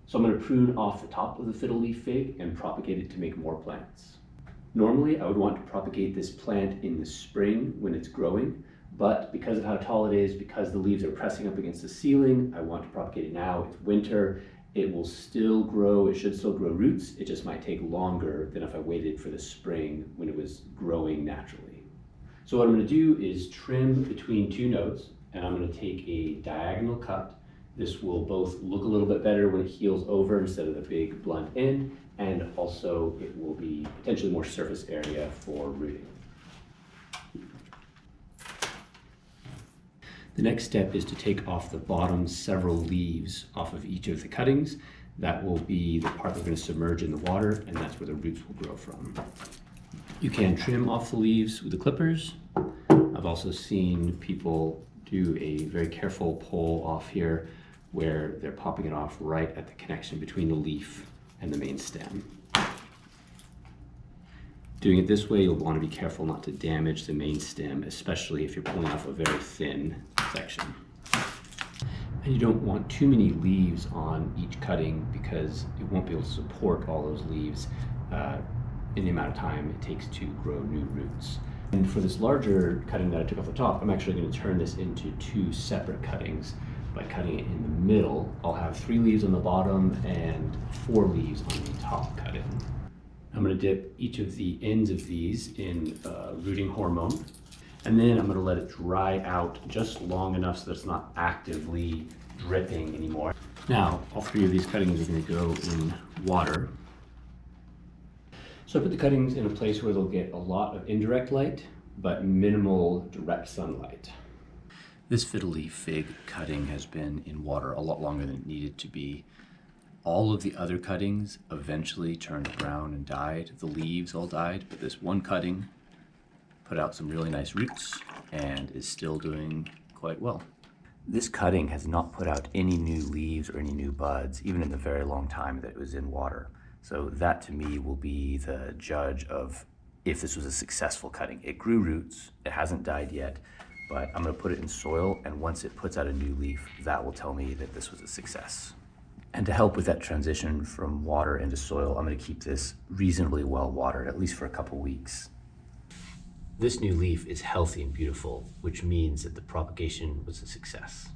So I'm going to prune off the top of the fiddle leaf fig and propagate it to make more plants. Normally I would want to propagate this plant in the spring when it's growing, but because of how tall it is, because the leaves are pressing up against the ceiling, I want to propagate it now. It's winter, it will still grow, it should still grow roots, it just might take longer than if I waited for the spring when it was growing naturally. So what I'm going to do is trim between two nodes, and I'm going to take a diagonal cut. This will both look a little bit better when it heals over instead of the big blunt end, and also it will be potentially more surface area for rooting. The next step is to take off the bottom several leaves off of each of the cuttings. That will be the part we're going to submerge in the water, and that's where the roots will grow from. You can trim off the leaves with the clippers. I've also seen people do a very careful pull off here where they're popping it off right at the connection between the leaf and the main stem. Doing it this way, you'll want to be careful not to damage the main stem, especially if you're pulling off a very thin section. And you don't want too many leaves on each cutting because it won't be able to support all those leaves in the amount of time it takes to grow new roots. And for this larger cutting that I took off the top, I'm actually going to turn this into two separate cuttings. By cutting it in the middle, I'll have 3 leaves on the bottom and 4 leaves on the top cutting. I'm going to dip each of the ends of these in rooting hormone, and then I'm going to let it dry out just long enough so that it's not actively dripping anymore. Now, all 3 of these cuttings are going to go in water. So I put the cuttings in a place where they'll get a lot of indirect light, but minimal direct sunlight. This fiddle leaf fig cutting has been in water a lot longer than it needed to be. All of the other cuttings eventually turned brown and died. The leaves all died, but this one cutting put out some really nice roots and is still doing quite well. This cutting has not put out any new leaves or any new buds, even in the very long time that it was in water. So that to me will be the judge of if this was a successful cutting. It grew roots, it hasn't died yet, but I'm going to put it in soil, and once it puts out a new leaf, that will tell me that this was a success. And to help with that transition from water into soil, I'm going to keep this reasonably well watered, at least for a couple weeks. This new leaf is healthy and beautiful, which means that the propagation was a success.